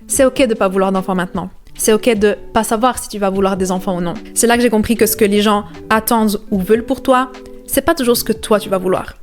C'est ok de pas vouloir d'enfants maintenant. C'est ok de pas savoir si tu vas vouloir des enfants ou non. C'est là que j'ai compris que ce que les gens attendent ou veulent pour toi, c'est pas toujours ce que toi tu vas vouloir.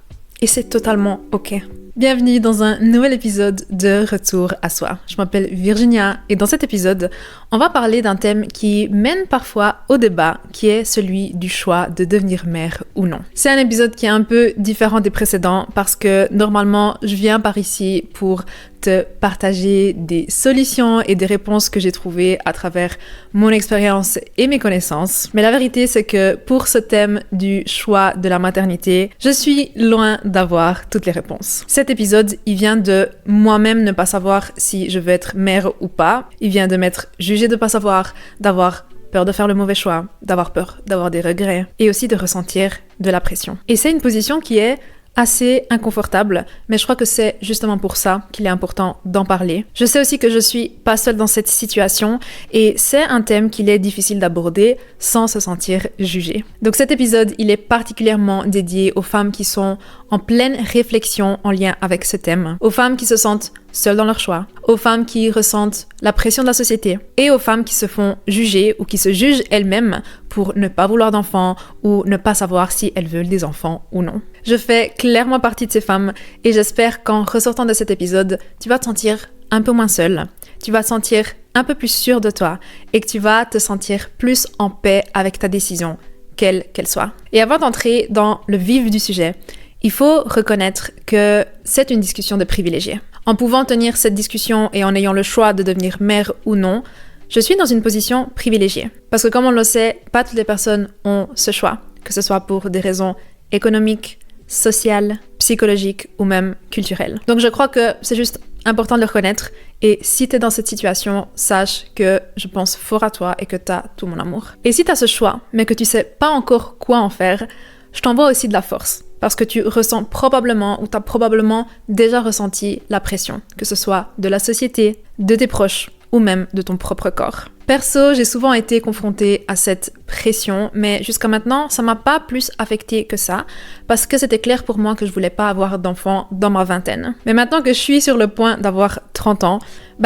Et c'est totalement ok. Bienvenue dans un nouvel épisode de Retour à soi. Je m'appelle Virginia et dans cet épisode, on va parler d'un thème qui mène parfois au débat, qui est celui du choix de devenir mère ou non. C'est un épisode qui est un peu différent des précédents parce que normalement, je viens par ici pour te partager des solutions et des réponses que j'ai trouvées à travers mon expérience et mes connaissances. Mais la vérité, c'est que pour ce thème du choix de la maternité, je suis loin d'avoir toutes les réponses. Cet épisode, il vient de moi-même ne pas savoir si je veux être mère ou pas. Il vient de m'être jugée de pas savoir, d'avoir peur de faire le mauvais choix, d'avoir peur d'avoir des regrets et aussi de ressentir de la pression. Et c'est une position qui est assez inconfortable, mais je crois que c'est justement pour ça qu'il est important d'en parler. Je sais aussi que je suis pas seule dans cette situation et c'est un thème qu'il est difficile d'aborder sans se sentir jugée. Donc cet épisode, il est particulièrement dédié aux femmes qui sont en pleine réflexion en lien avec ce thème, aux femmes qui se sentent seules dans leur choix, aux femmes qui ressentent la pression de la société et aux femmes qui se font juger ou qui se jugent elles-mêmes pour ne pas vouloir d'enfants ou ne pas savoir si elles veulent des enfants ou non. Je fais clairement partie de ces femmes et j'espère qu'en ressortant de cet épisode, tu vas te sentir un peu moins seule, tu vas te sentir un peu plus sûre de toi et que tu vas te sentir plus en paix avec ta décision, quelle qu'elle soit. Et avant d'entrer dans le vif du sujet, il faut reconnaître que c'est une discussion de privilégiés. En pouvant tenir cette discussion et en ayant le choix de devenir mère ou non, je suis dans une position privilégiée. Parce que comme on le sait, pas toutes les personnes ont ce choix, que ce soit pour des raisons économiques, sociales, psychologiques ou même culturelles. Donc je crois que c'est juste important de le reconnaître et si t'es dans cette situation, sache que je pense fort à toi et que t'as tout mon amour. Et si t'as ce choix, mais que tu sais pas encore quoi en faire, je t'envoie aussi de la force. Parce que tu ressens probablement ou t'as probablement déjà ressenti la pression, que ce soit de la société, de tes proches ou même de ton propre corps. Perso, j'ai souvent été confrontée à cette pression, mais jusqu'à maintenant, ça m'a pas plus affectée que ça, parce que c'était clair pour moi que je voulais pas avoir d'enfant dans ma vingtaine. Mais maintenant que je suis sur le point d'avoir 30 ans,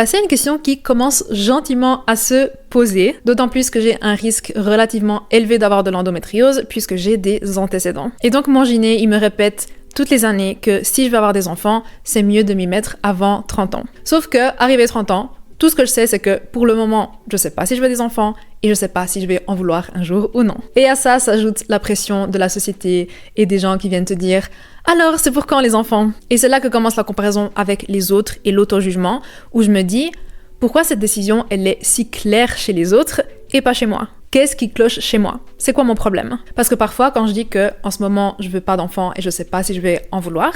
c'est une question qui commence gentiment à se poser, d'autant plus que j'ai un risque relativement élevé d'avoir de l'endométriose, puisque j'ai des antécédents. Et donc mon gyné, il me répète toutes les années que si je veux avoir des enfants, c'est mieux de m'y mettre avant 30 ans. Sauf que, arrivé 30 ans, tout ce que je sais, c'est que pour le moment, je sais pas si je veux des enfants et je sais pas si je vais en vouloir un jour ou non. Et à ça s'ajoute la pression de la société et des gens qui viennent te dire « Alors, c'est pour quand les enfants ?» Et c'est là que commence la comparaison avec les autres et l'auto-jugement, où je me dis « Pourquoi cette décision, elle est si claire chez les autres et pas chez moi ? Qu'est-ce qui cloche chez moi ? C'est quoi mon problème ?» Parce que parfois, quand je dis que en ce moment, je veux pas d'enfants et je sais pas si je vais en vouloir,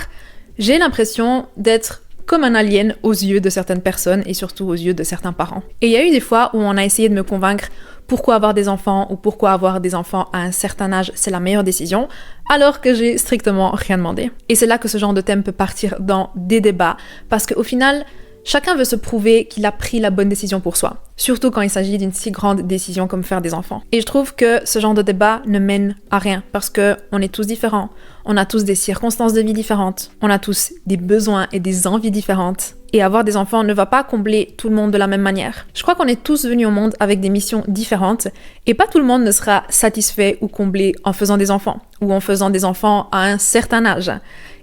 j'ai l'impression d'être comme un alien aux yeux de certaines personnes et surtout aux yeux de certains parents. Et il y a eu des fois où on a essayé de me convaincre pourquoi avoir des enfants ou pourquoi avoir des enfants à un certain âge, c'est la meilleure décision, alors que j'ai strictement rien demandé. Et c'est là que ce genre de thème peut partir dans des débats, parce qu'au final, chacun veut se prouver qu'il a pris la bonne décision pour soi, surtout quand il s'agit d'une si grande décision comme faire des enfants. Et je trouve que ce genre de débat ne mène à rien, parce que on est tous différents, on a tous des circonstances de vie différentes, on a tous des besoins et des envies différentes. Et avoir des enfants ne va pas combler tout le monde de la même manière. Je crois qu'on est tous venus au monde avec des missions différentes et pas tout le monde ne sera satisfait ou comblé en faisant des enfants ou en faisant des enfants à un certain âge.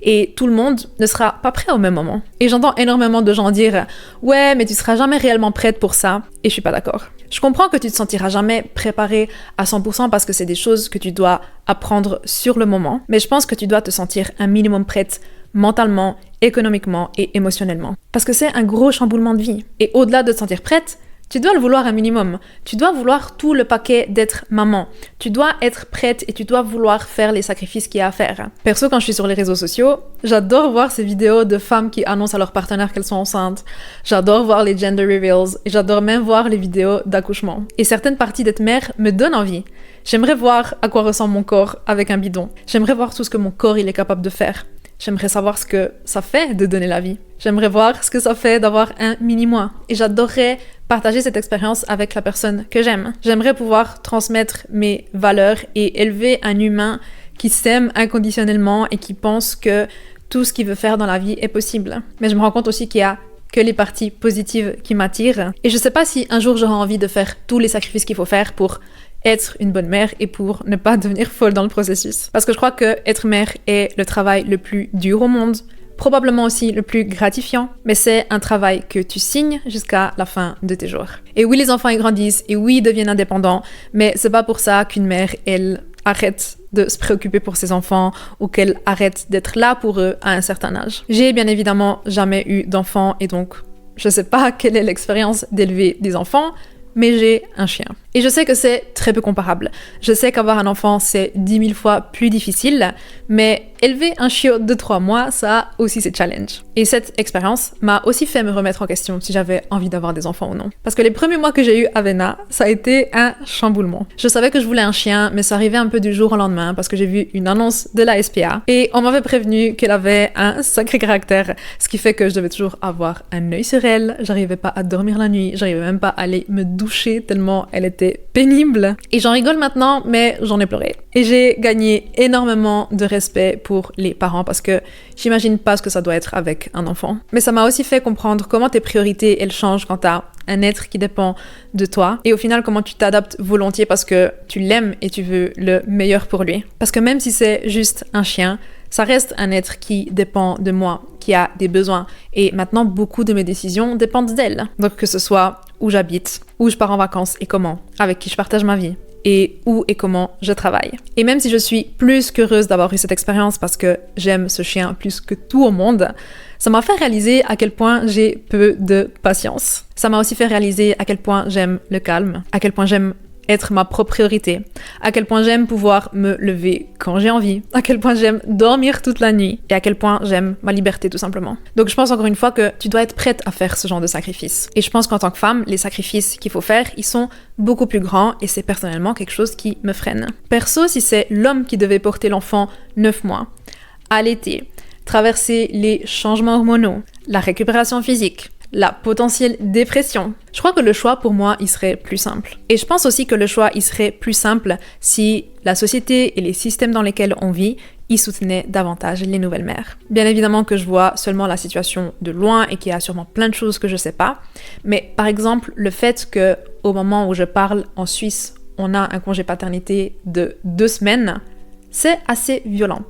Et tout le monde ne sera pas prêt au même moment. Et j'entends énormément de gens dire « Ouais, mais tu seras jamais réellement prête pour ça. » Et je suis pas d'accord. Je comprends que tu te sentiras jamais préparée à 100% parce que c'est des choses que tu dois apprendre sur le moment. Mais je pense que tu dois te sentir un minimum prête mentalement, économiquement et émotionnellement. Parce que c'est un gros chamboulement de vie. Et au-delà de te sentir prête, tu dois le vouloir un minimum. Tu dois vouloir tout le paquet d'être maman. Tu dois être prête et tu dois vouloir faire les sacrifices qu'il y a à faire. Perso, quand je suis sur les réseaux sociaux, j'adore voir ces vidéos de femmes qui annoncent à leur partenaire qu'elles sont enceintes. J'adore voir les gender reveals et j'adore même voir les vidéos d'accouchement. Et certaines parties d'être mère me donnent envie. J'aimerais voir à quoi ressemble mon corps avec un bidon. J'aimerais voir tout ce que mon corps il est capable de faire. J'aimerais savoir ce que ça fait de donner la vie. J'aimerais voir ce que ça fait d'avoir un mini-moi. Et j'adorerais partager cette expérience avec la personne que j'aime. J'aimerais pouvoir transmettre mes valeurs et élever un humain qui s'aime inconditionnellement et qui pense que tout ce qu'il veut faire dans la vie est possible. Mais je me rends compte aussi qu'il y a que les parties positives qui m'attirent. Et je sais pas si un jour j'aurai envie de faire tous les sacrifices qu'il faut faire pour être une bonne mère et pour ne pas devenir folle dans le processus. Parce que je crois que être mère est le travail le plus dur au monde, probablement aussi le plus gratifiant, mais c'est un travail que tu signes jusqu'à la fin de tes jours. Et oui, les enfants ils grandissent, et oui, ils deviennent indépendants, mais c'est pas pour ça qu'une mère, elle arrête de se préoccuper pour ses enfants ou qu'elle arrête d'être là pour eux à un certain âge. J'ai bien évidemment jamais eu d'enfants et donc je sais pas quelle est l'expérience d'élever des enfants, mais j'ai un chien. Et je sais que c'est très peu comparable. Je sais qu'avoir un enfant, c'est 10 000 fois plus difficile, mais élever un chiot de 3 mois, ça a aussi ses challenges. Et cette expérience m'a aussi fait me remettre en question si j'avais envie d'avoir des enfants ou non. Parce que les premiers mois que j'ai eu Avena, ça a été un chamboulement. Je savais que je voulais un chien, mais ça arrivait un peu du jour au lendemain parce que j'ai vu une annonce de la SPA et on m'avait prévenu qu'elle avait un sacré caractère, ce qui fait que je devais toujours avoir un œil sur elle, j'arrivais pas à dormir la nuit, j'arrivais même pas à aller me doucher tellement elle était pénible. Et j'en rigole maintenant, mais j'en ai pleuré. Et j'ai gagné énormément de respect pour les parents parce que j'imagine pas ce que ça doit être avec un enfant. Mais ça m'a aussi fait comprendre comment tes priorités, elles changent quand t'as un être qui dépend de toi. Et au final, comment tu t'adaptes volontiers parce que tu l'aimes et tu veux le meilleur pour lui. Parce que même si c'est juste un chien, ça reste un être qui dépend de moi, qui a des besoins. Et maintenant, beaucoup de mes décisions dépendent d'elle. Donc que ce soit où j'habite, où je pars en vacances et comment, avec qui je partage ma vie, et où et comment je travaille. Et même si je suis plus qu'heureuse d'avoir eu cette expérience parce que j'aime ce chien plus que tout au monde, ça m'a fait réaliser à quel point j'ai peu de patience. Ça m'a aussi fait réaliser à quel point j'aime le calme, à quel point j'aime être ma propre priorité, à quel point j'aime pouvoir me lever quand j'ai envie, à quel point j'aime dormir toute la nuit et à quel point j'aime ma liberté tout simplement. Donc je pense encore une fois que tu dois être prête à faire ce genre de sacrifice. Et je pense qu'en tant que femme, les sacrifices qu'il faut faire, ils sont beaucoup plus grands et c'est personnellement quelque chose qui me freine. Perso, si c'est l'homme qui devait porter l'enfant 9 mois, allaiter, traverser les changements hormonaux, la récupération physique, la potentielle dépression. Je crois que le choix pour moi, il serait plus simple. Et je pense aussi que le choix, il serait plus simple si la société et les systèmes dans lesquels on vit, ils soutenaient davantage les nouvelles mères. Bien évidemment que je vois seulement la situation de loin et qu'il y a sûrement plein de choses que je sais pas. Mais par exemple, le fait que au moment où je parle en Suisse, on a un congé paternité de 2 semaines, c'est assez violent.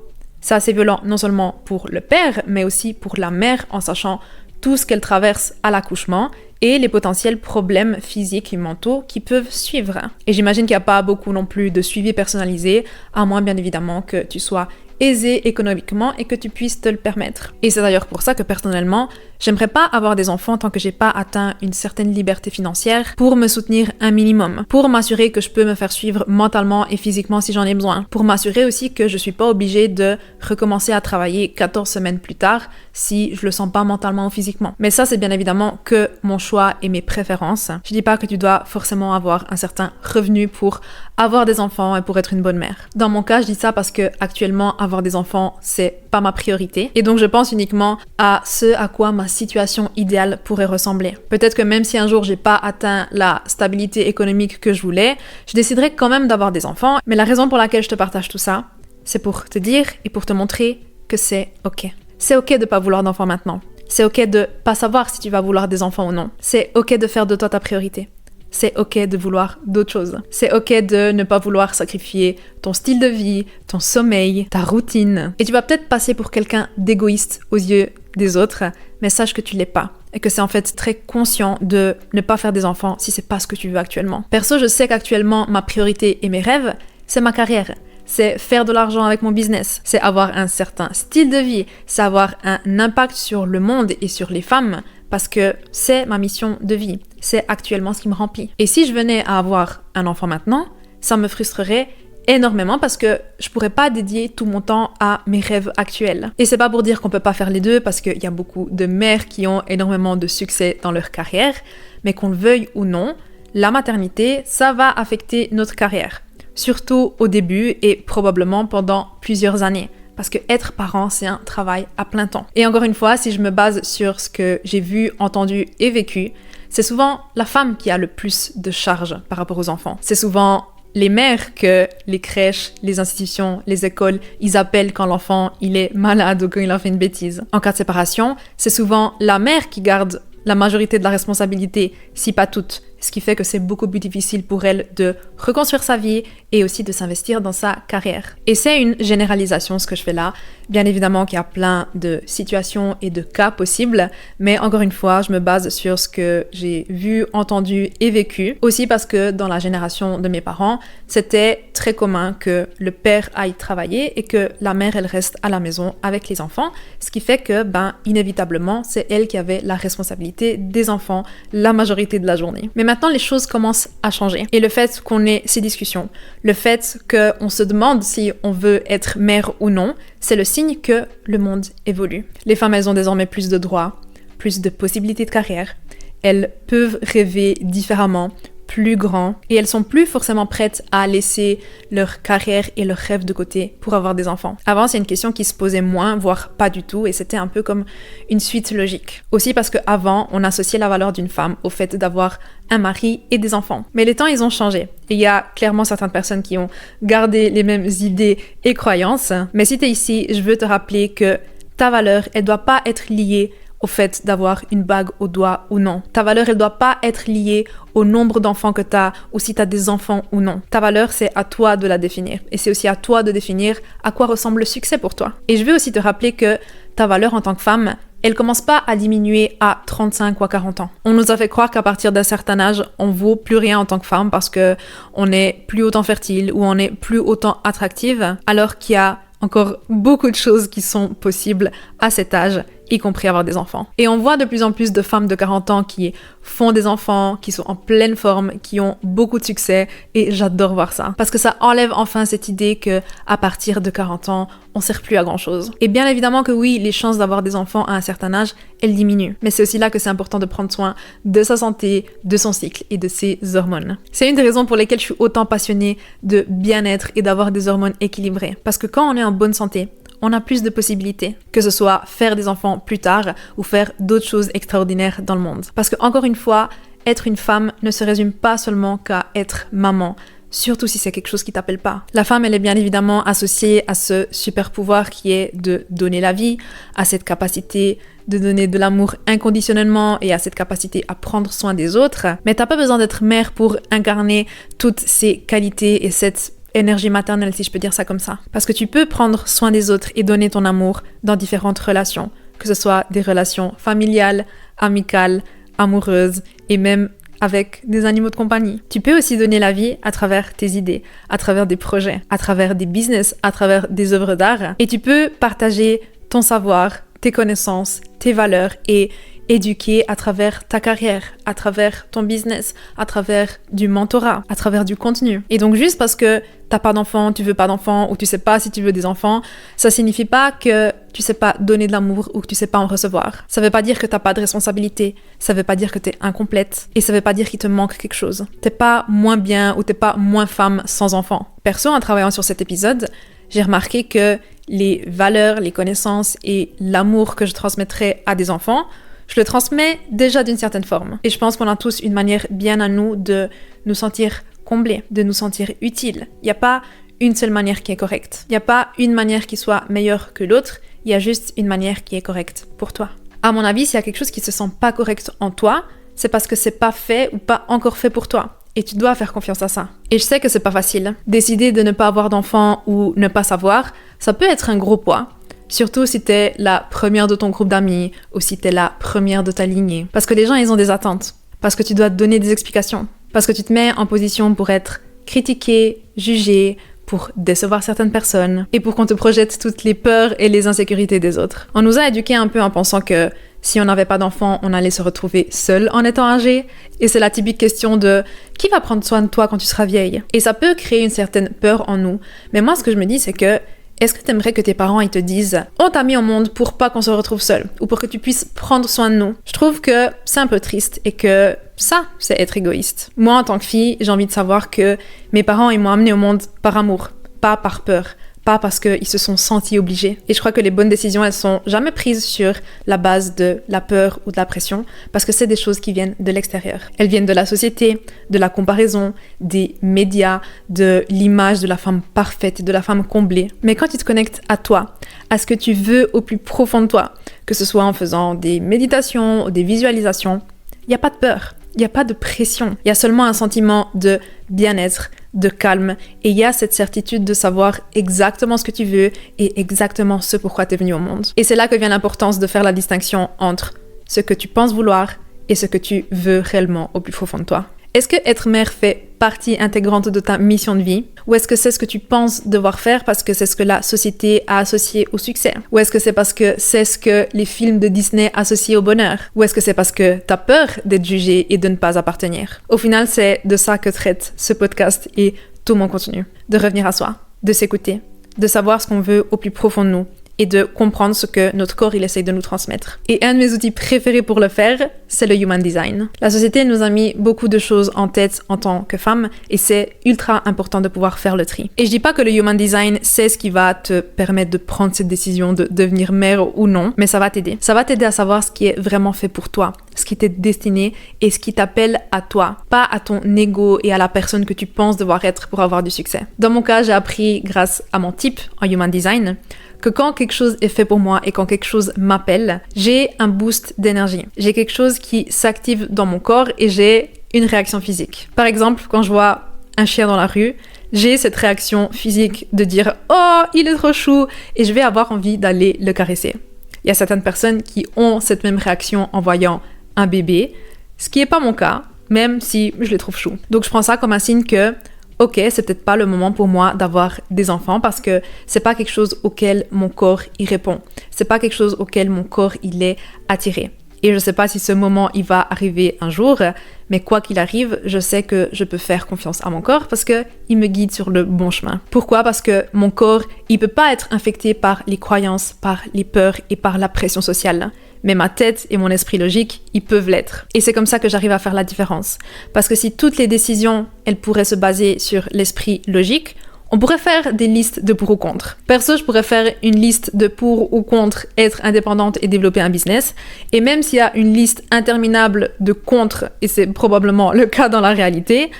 C'est assez violent non seulement pour le père, mais aussi pour la mère en sachant tout ce qu'elle traverse à l'accouchement et les potentiels problèmes physiques et mentaux qui peuvent suivre. Et j'imagine qu'il n'y a pas beaucoup non plus de suivi personnalisé, à moins bien évidemment que tu sois aisé économiquement et que tu puisses te le permettre. Et c'est d'ailleurs pour ça que personnellement, j'aimerais pas avoir des enfants tant que j'ai pas atteint une certaine liberté financière pour me soutenir un minimum, pour m'assurer que je peux me faire suivre mentalement et physiquement si j'en ai besoin, pour m'assurer aussi que je suis pas obligée de recommencer à travailler 14 semaines plus tard si je le sens pas mentalement ou physiquement. Mais ça, c'est bien évidemment que mon choix et mes préférences. Je dis pas que tu dois forcément avoir un certain revenu pour avoir des enfants et pour être une bonne mère. Dans mon cas, je dis ça parce que actuellement, avoir des enfants, c'est pas ma priorité. Et donc, je pense uniquement à ce à quoi ma situation idéale pourrait ressembler. Peut-être que même si un jour j'ai pas atteint la stabilité économique que je voulais, je déciderai quand même d'avoir des enfants. Mais la raison pour laquelle je te partage tout ça, c'est pour te dire et pour te montrer que c'est ok. C'est ok de pas vouloir d'enfants maintenant. C'est ok de pas savoir si tu vas vouloir des enfants ou non. C'est ok de faire de toi ta priorité. C'est ok de vouloir d'autres choses. C'est ok de ne pas vouloir sacrifier ton style de vie, ton sommeil, ta routine. Et tu vas peut-être passer pour quelqu'un d'égoïste aux yeux des autres, mais sache que tu l'es pas. Et que c'est en fait très conscient de ne pas faire des enfants si c'est pas ce que tu veux actuellement. Perso, je sais qu'actuellement, ma priorité et mes rêves, c'est ma carrière. C'est faire de l'argent avec mon business. C'est avoir un certain style de vie. C'est avoir un impact sur le monde et sur les femmes. Parce que c'est ma mission de vie. C'est actuellement ce qui me remplit. Et si je venais à avoir un enfant maintenant, ça me frustrerait énormément parce que je pourrais pas dédier tout mon temps à mes rêves actuels. Et c'est pas pour dire qu'on peut pas faire les deux parce qu'il y a beaucoup de mères qui ont énormément de succès dans leur carrière, mais qu'on le veuille ou non, la maternité, ça va affecter notre carrière. Surtout au début et probablement pendant plusieurs années. Parce que être parent, c'est un travail à plein temps. Et encore une fois, si je me base sur ce que j'ai vu, entendu et vécu, c'est souvent la femme qui a le plus de charges par rapport aux enfants. C'est souvent les mères que les crèches, les institutions, les écoles, ils appellent quand l'enfant il est malade ou quand il a fait une bêtise. En cas de séparation, c'est souvent la mère qui garde la majorité de la responsabilité, si pas toute, ce qui fait que c'est beaucoup plus difficile pour elle de reconstruire sa vie et aussi de s'investir dans sa carrière. Et c'est une généralisation ce que je fais là. Bien évidemment qu'il y a plein de situations et de cas possibles, mais encore une fois, je me base sur ce que j'ai vu, entendu et vécu. Aussi parce que dans la génération de mes parents, c'était très commun que le père aille travailler et que la mère, elle reste à la maison avec les enfants, ce qui fait que, inévitablement, c'est elle qui avait la responsabilité des enfants la majorité de la journée. Mais maintenant, les choses commencent à changer. Et le fait qu'on ait ces discussions, le fait qu'on se demande si on veut être mère ou non, c'est le signe que le monde évolue. Les femmes, elles ont désormais plus de droits, plus de possibilités de carrière. Elles peuvent rêver différemment, plus grand, et elles sont plus forcément prêtes à laisser leur carrière et leurs rêves de côté pour avoir des enfants. Avant, c'est une question qui se posait moins, voire pas du tout, et c'était un peu comme une suite logique. Aussi parce qu'avant, on associait la valeur d'une femme au fait d'avoir un mari et des enfants. Mais les temps, ils ont changé. Et il y a clairement certaines personnes qui ont gardé les mêmes idées et croyances. Mais si t'es ici, je veux te rappeler que ta valeur, elle doit pas être liée au fait d'avoir une bague au doigt ou non. Ta valeur, elle doit pas être liée au nombre d'enfants que tu as ou si tu as des enfants ou non. Ta valeur, c'est à toi de la définir. Et c'est aussi à toi de définir à quoi ressemble le succès pour toi. Et je veux aussi te rappeler que ta valeur en tant que femme, elle commence pas à diminuer à 35 ou à 40 ans. On nous a fait croire qu'à partir d'un certain âge, on vaut plus rien en tant que femme parce que on est plus autant fertile ou on est plus autant attractive, alors qu'il y a encore beaucoup de choses qui sont possibles à cet âge, y compris avoir des enfants. Et on voit de plus en plus de femmes de 40 ans qui font des enfants, qui sont en pleine forme, qui ont beaucoup de succès, et j'adore voir ça. Parce que ça enlève enfin cette idée que à partir de 40 ans, on sert plus à grand chose. Et bien évidemment que oui, les chances d'avoir des enfants à un certain âge, elles diminuent. Mais c'est aussi là que c'est important de prendre soin de sa santé, de son cycle et de ses hormones. C'est une des raisons pour lesquelles je suis autant passionnée de bien-être et d'avoir des hormones équilibrées. Parce que quand on est en bonne santé, on a plus de possibilités, que ce soit faire des enfants plus tard ou faire d'autres choses extraordinaires dans le monde. Parce que, encore une fois, être une femme ne se résume pas seulement qu'à être maman, surtout si c'est quelque chose qui t'appelle pas. La femme, elle est bien évidemment associée à ce super pouvoir qui est de donner la vie, à cette capacité de donner de l'amour inconditionnellement et à cette capacité à prendre soin des autres. Mais t'as pas besoin d'être mère pour incarner toutes ces qualités et cette énergie maternelle, si je peux dire ça comme ça. Parce que tu peux prendre soin des autres et donner ton amour dans différentes relations, que ce soit des relations familiales, amicales, amoureuses et même avec des animaux de compagnie. Tu peux aussi donner la vie à travers tes idées, à travers des projets, à travers des business, à travers des œuvres d'art. Et tu peux partager ton savoir, tes connaissances, tes valeurs et éduquer à travers ta carrière, à travers ton business, à travers du mentorat, à travers du contenu. Et donc juste parce que t'as pas d'enfants, tu veux pas d'enfants ou tu sais pas si tu veux des enfants, ça signifie pas que tu sais pas donner de l'amour ou que tu sais pas en recevoir. Ça veut pas dire que t'as pas de responsabilité, ça veut pas dire que t'es incomplète et ça veut pas dire qu'il te manque quelque chose. T'es pas moins bien ou t'es pas moins femme sans enfants. Perso, en travaillant sur cet épisode, j'ai remarqué que les valeurs, les connaissances et l'amour que je transmettrais à des enfants, je le transmets déjà d'une certaine forme. Et je pense qu'on a tous une manière bien à nous de nous sentir comblés, de nous sentir utiles. Il n'y a pas une seule manière qui est correcte. Il n'y a pas une manière qui soit meilleure que l'autre. Il y a juste une manière qui est correcte pour toi. À mon avis, s'il y a quelque chose qui se sent pas correct en toi, c'est parce que c'est pas fait ou pas encore fait pour toi. Et tu dois faire confiance à ça. Et je sais que c'est pas facile. Décider de ne pas avoir d'enfant ou ne pas savoir, ça peut être un gros poids. Surtout si t'es la première de ton groupe d'amis ou si t'es la première de ta lignée. Parce que les gens, ils ont des attentes. Parce que tu dois te donner des explications. Parce que tu te mets en position pour être critiqué, jugé, pour décevoir certaines personnes et pour qu'on te projette toutes les peurs et les insécurités des autres. On nous a éduqués un peu en pensant que si on n'avait pas d'enfants, on allait se retrouver seul en étant âgé. Et c'est la typique question de qui va prendre soin de toi quand tu seras vieille? Et ça peut créer une certaine peur en nous. Mais moi, ce que je me dis, c'est que est-ce que t'aimerais que tes parents ils te disent « On t'a mis au monde pour pas qu'on se retrouve seul ou pour que tu puisses prendre soin de nous ?» Je trouve que c'est un peu triste et que ça, c'est être égoïste. Moi, en tant que fille, j'ai envie de savoir que mes parents ils m'ont amenée au monde par amour, pas par peur, pas parce qu'ils se sont sentis obligés. Et je crois que les bonnes décisions, elles sont jamais prises sur la base de la peur ou de la pression, parce que c'est des choses qui viennent de l'extérieur. Elles viennent de la société, de la comparaison, des médias, de l'image de la femme parfaite et de la femme comblée. Mais quand tu te connectes à toi, à ce que tu veux au plus profond de toi, que ce soit en faisant des méditations ou des visualisations, il n'y a pas de peur, il n'y a pas de pression. Il y a seulement un sentiment de bien-être, de calme, et il y a cette certitude de savoir exactement ce que tu veux et exactement ce pourquoi tu es venu au monde. Et c'est là que vient l'importance de faire la distinction entre ce que tu penses vouloir et ce que tu veux réellement au plus profond de toi. Est-ce que être mère fait partie intégrante de ta mission de vie? Ou est-ce que c'est ce que tu penses devoir faire parce que c'est ce que la société a associé au succès? Ou est-ce que c'est parce que c'est ce que les films de Disney associent au bonheur? Ou est-ce que c'est parce que t'as peur d'être jugé et de ne pas appartenir? Au final, c'est de ça que traite ce podcast et tout mon contenu. De revenir à soi, de s'écouter, de savoir ce qu'on veut au plus profond de nous, et de comprendre ce que notre corps il essaye de nous transmettre. Et un de mes outils préférés pour le faire, c'est le Human Design. La société nous a mis beaucoup de choses en tête en tant que femme et c'est ultra important de pouvoir faire le tri. Et je dis pas que le Human Design, c'est ce qui va te permettre de prendre cette décision de devenir mère ou non, mais ça va t'aider. Ça va t'aider à savoir ce qui est vraiment fait pour toi, ce qui t'est destiné et ce qui t'appelle à toi, pas à ton ego et à la personne que tu penses devoir être pour avoir du succès. Dans mon cas, j'ai appris grâce à mon type en Human Design que quand quelque chose est fait pour moi et quand quelque chose m'appelle, j'ai un boost d'énergie. J'ai quelque chose qui s'active dans mon corps et j'ai une réaction physique. Par exemple, quand je vois un chien dans la rue, j'ai cette réaction physique de dire « Oh, il est trop chou !» et je vais avoir envie d'aller le caresser. Il y a certaines personnes qui ont cette même réaction en voyant un bébé, ce qui n'est pas mon cas, même si je les trouve chou. Donc je prends ça comme un signe que ok, c'est peut-être pas le moment pour moi d'avoir des enfants parce que c'est pas quelque chose auquel mon corps y répond. C'est pas quelque chose auquel mon corps il est attiré. Et je sais pas si ce moment il va arriver un jour, mais quoi qu'il arrive, je sais que je peux faire confiance à mon corps parce que il me guide sur le bon chemin. Pourquoi? Parce que mon corps, il peut pas être infecté par les croyances, par les peurs et par la pression sociale. Mais ma tête et mon esprit logique, ils peuvent l'être. Et c'est comme ça que j'arrive à faire la différence. Parce que si toutes les décisions, elles pourraient se baser sur l'esprit logique, on pourrait faire des listes de pour ou contre. Perso, je pourrais faire une liste de pour ou contre être indépendante et développer un business. Et même s'il y a une liste interminable de contre, et c'est probablement le cas dans la réalité,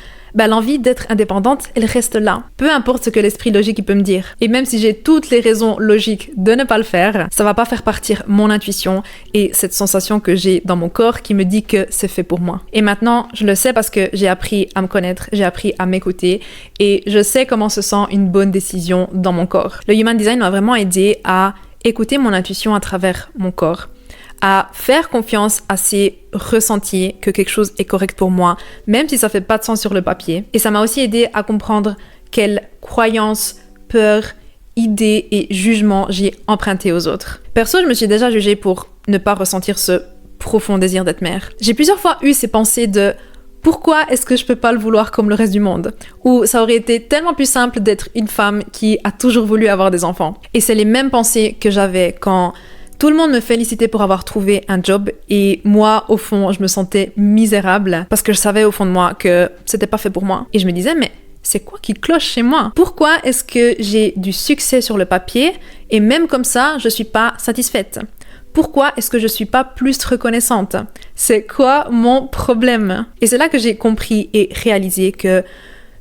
l'envie d'être indépendante, elle reste là. Peu importe ce que l'esprit logique il peut me dire. Et même si j'ai toutes les raisons logiques de ne pas le faire, ça va pas faire partir mon intuition et cette sensation que j'ai dans mon corps qui me dit que c'est fait pour moi. Et maintenant, je le sais parce que j'ai appris à me connaître, j'ai appris à m'écouter et je sais comment se sent une bonne décision dans mon corps. Le Human Design m'a vraiment aidé à écouter mon intuition à travers mon corps, à faire confiance à ces ressentis que quelque chose est correct pour moi, même si ça fait pas de sens sur le papier. Et ça m'a aussi aidé à comprendre quelles croyances, peurs, idées et jugements j'ai emprunté aux autres. Perso, je me suis déjà jugée pour ne pas ressentir ce profond désir d'être mère. J'ai plusieurs fois eu ces pensées de pourquoi est-ce que je peux pas le vouloir comme le reste du monde? Ou ça aurait été tellement plus simple d'être une femme qui a toujours voulu avoir des enfants. Et c'est les mêmes pensées que j'avais quand tout le monde me félicitait pour avoir trouvé un job et moi, au fond, je me sentais misérable parce que je savais au fond de moi que c'était pas fait pour moi. Et je me disais, mais c'est quoi qui cloche chez moi? Pourquoi est-ce que j'ai du succès sur le papier et même comme ça, je suis pas satisfaite? Pourquoi est-ce que je suis pas plus reconnaissante? C'est quoi mon problème? Et c'est là que j'ai compris et réalisé que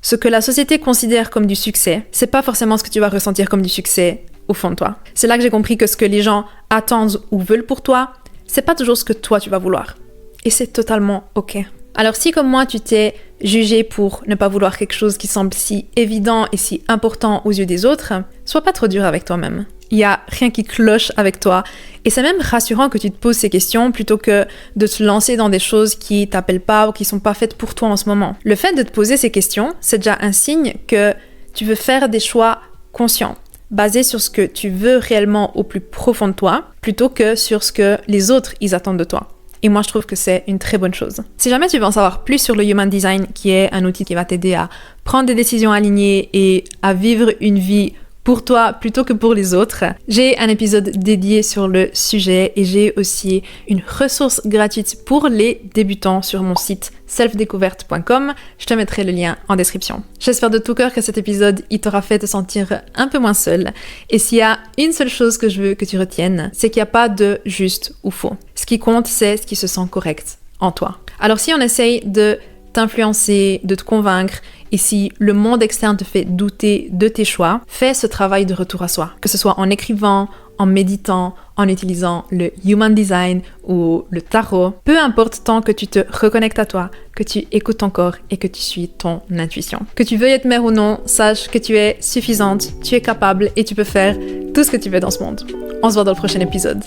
ce que la société considère comme du succès, c'est pas forcément ce que tu vas ressentir comme du succès au fond de toi. C'est là que j'ai compris que ce que les gens attendent ou veulent pour toi, c'est pas toujours ce que toi tu vas vouloir. Et c'est totalement ok. Alors si comme moi tu t'es jugé pour ne pas vouloir quelque chose qui semble si évident et si important aux yeux des autres, sois pas trop dur avec toi-même. Il y a rien qui cloche avec toi et c'est même rassurant que tu te poses ces questions plutôt que de te lancer dans des choses qui t'appellent pas ou qui sont pas faites pour toi en ce moment. Le fait de te poser ces questions, c'est déjà un signe que tu veux faire des choix conscients, basé sur ce que tu veux réellement au plus profond de toi, plutôt que sur ce que les autres ils attendent de toi. Et moi, je trouve que c'est une très bonne chose. Si jamais tu veux en savoir plus sur le Human Design, qui est un outil qui va t'aider à prendre des décisions alignées et à vivre une vie pour toi plutôt que pour les autres. J'ai un épisode dédié sur le sujet et j'ai aussi une ressource gratuite pour les débutants sur mon site selfdécouverte.com. Je te mettrai le lien en description. J'espère de tout cœur que cet épisode il t'aura fait te sentir un peu moins seul. Et s'il y a une seule chose que je veux que tu retiennes, c'est qu'il n'y a pas de juste ou faux. Ce qui compte, c'est ce qui se sent correct en toi. Alors si on essaye de t'influencer, de te convaincre, et si le monde externe te fait douter de tes choix, fais ce travail de retour à soi. Que ce soit en écrivant, en méditant, en utilisant le Human Design ou le tarot. Peu importe tant que tu te reconnectes à toi, que tu écoutes ton corps et que tu suis ton intuition. Que tu veuilles être mère ou non, sache que tu es suffisante, tu es capable et tu peux faire tout ce que tu veux dans ce monde. On se voit dans le prochain épisode.